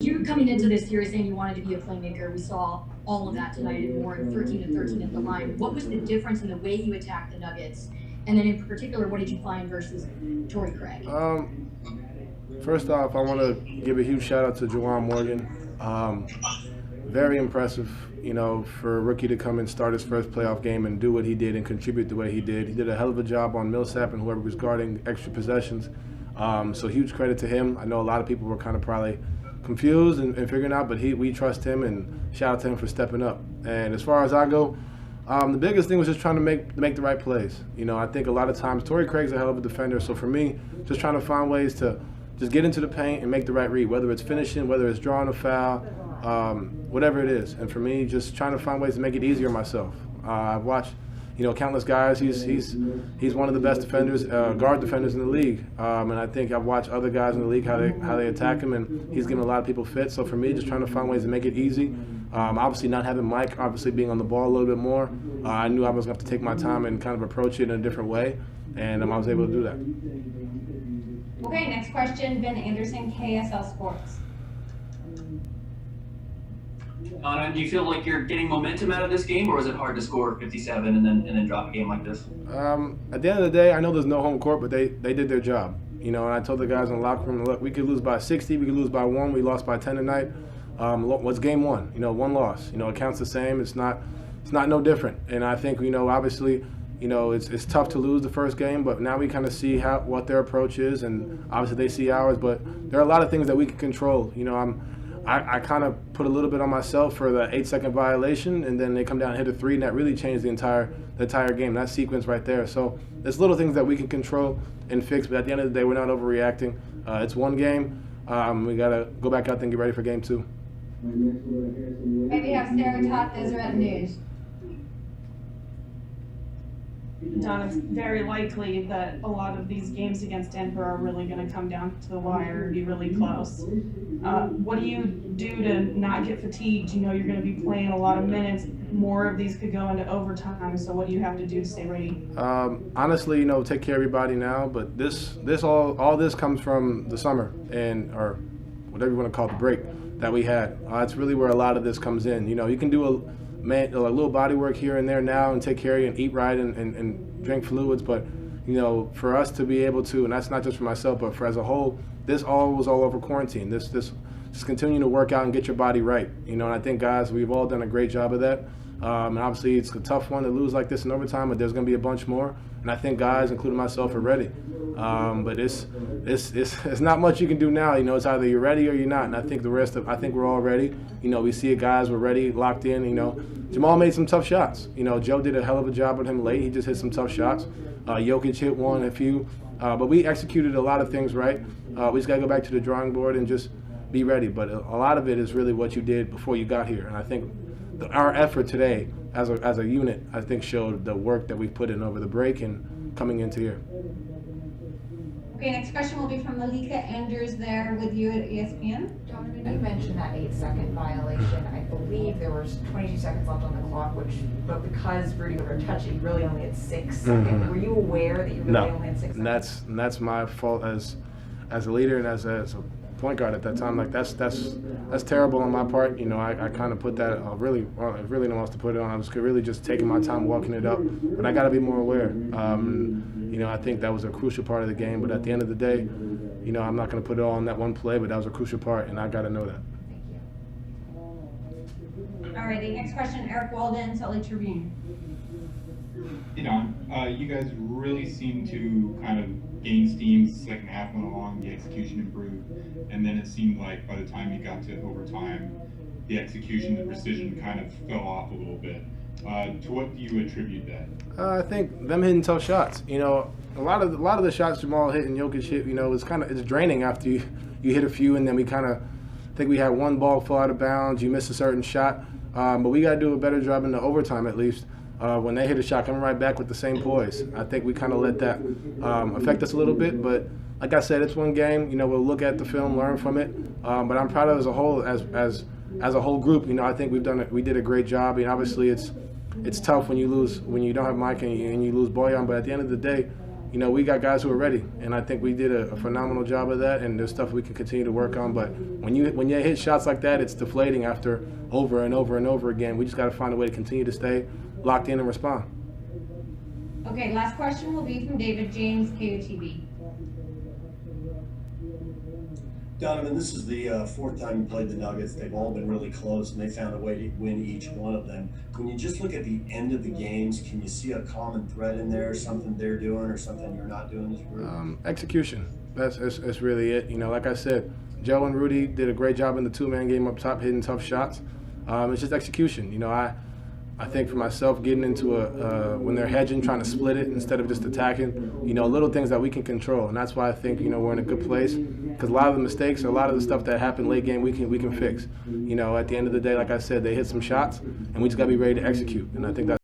You coming into this series saying you wanted to be a playmaker. We saw all of that tonight and more, 13 to 13 at the line. What was the difference in the way you attacked the Nuggets? And then in particular, what did you find versus Torrey Craig? First off, I want to give a huge shout out to Juwan Morgan. Very impressive, for a rookie to come and start his first playoff game and do what he did and contribute the way he did. He did a hell of a job on Millsap and whoever was guarding extra possessions. So huge credit to him. I know a lot of people were kind of probably confused and figuring out, but we trust him, and shout out to him for stepping up. And as far as I go, the biggest thing was just trying to make the right plays. I think a lot of times Torrey Craig's a hell of a defender, so for me, just trying to find ways to just get into the paint and make the right read, whether it's finishing, whether it's drawing a foul, whatever it is. And for me, just trying to find ways to make it easier myself. I've watched, countless guys. He's one of the best defenders, guard defenders in the league. And I think I've watched other guys in the league how they attack him, and he's given a lot of people fits. So for me, just trying to find ways to make it easy. Obviously not having Mike, obviously being on the ball a little bit more, I knew I was going to have to take my time and kind of approach it in a different way, and I was able to do that. Okay, next question, Ben Anderson, KSL Sports. Donna, do you feel like you're getting momentum out of this game, or was it hard to score 57 and then drop a game like this? At the end of the day, I know there's no home court, but they did their job. And I told the guys in the locker room, look, we could lose by 60, we could lose by 1, we lost by 10 tonight. What's game one? One loss. It counts the same. It's not no different. And I think, obviously, it's tough to lose the first game, but now we kind of see what their approach is, and obviously they see ours. But there are a lot of things that we can control. I kind of put a little bit on myself for the 8-second violation, and then they come down and hit a 3, and that really changed the entire game. That sequence right there. So there's little things that we can control and fix. But at the end of the day, we're not overreacting. It's one game. We gotta go back out there and get ready for game 2. Maybe have Sarah Toth, Deseret News. Don, it's very likely that a lot of these games against Denver are really going to come down to the wire and be really close. What do you do to not get fatigued? You're going to be playing a lot of minutes. More of these could go into overtime, so what do you have to do to stay ready? Honestly, take care of your body now, but all this comes from the summer or whatever you want to call it, the break that we had. It's really where a lot of this comes in. You can do a little body work here and there now and take care of you and eat right and drink fluids, but for us to be able to, and that's not just for myself, but for as a whole, this all was all over quarantine. This just continue to work out and get your body right. And I think, guys, we've all done a great job of that. And obviously it's a tough one to lose like this in overtime, but there's going to be a bunch more, and I think guys, including myself, are ready. But it's not much you can do now. It's either you're ready or you're not. And I think I think we're all ready. We see it, guys. We're ready, locked in. Jamal made some tough shots. Joe did a hell of a job with him late. He just hit some tough shots. Jokic hit one, a few. But we executed a lot of things right. We just got to go back to the drawing board and just be ready. But a lot of it is really what you did before you got here. And I think our effort today as a unit, I think, showed the work that we put in over the break and coming into here. Okay, next question will be from Malika Andrews there with you at ESPN. Donovan, you mentioned that 8-second violation. I believe there was 22 seconds left on the clock, but because Rudy Gobert touched it, you really only had 6 seconds. Mm-hmm. Were you aware that you really only had 6 seconds? And that's my fault as a leader and as a point guard at that time. Like that's terrible on my part. I kind of put that really don't want to put it on. I was really just taking my time walking it up, but I got to be more aware. I think that was a crucial part of the game. But at the end of the day, I'm not going to put it all on that one play, but that was a crucial part, and I got to know that. Alrighty, next question, Eric Walden, Salt Lake Tribune. You guys really seem to kind of gain steam as the second half went along, the execution improved, and then it seemed like by the time you got to overtime, the execution, the precision kind of fell off a little bit. To what do you attribute that? I think them hitting tough shots. A lot of the shots Jamal hit and Jokic hit, it's draining after you hit a few, and then we I think we had one ball fall out of bounds. You miss a certain shot, but we got to do a better job in the overtime at least. When they hit a shot, coming right back with the same poise. I think we kind of let that affect us a little bit, but like I said, it's one game. We'll look at the film, learn from it. But I'm proud of as a whole, as a whole group. I think we did a great job. Obviously it's tough when you don't have Mike and you lose Boyan, but at the end of the day, you know, we got guys who are ready, and I think we did a phenomenal job of that. And there's stuff we can continue to work on. But when you hit shots like that, it's deflating after over and over and over again. We just got to find a way to continue to stay locked in and respond. Okay, last question will be from David James, KUTV. Donovan, this is the fourth time you played the Nuggets. They've all been really close, and they found a way to win each one of them. When you just look at the end of the games, can you see a common thread in there, something they're doing or something you're not doing as a group? Execution. That's really it. You know, like I said, Joe and Rudy did a great job in the two-man game up top, hitting tough shots. It's just execution. You know, I think for myself, getting into when they're hedging, trying to split it instead of just attacking, you know, little things that we can control. And that's why I think, you know, we're in a good place, because a lot of the mistakes or a lot of the stuff that happened late game, we can fix. You know, at the end of the day, like I said, they hit some shots, and we just got to be ready to execute. And I think that's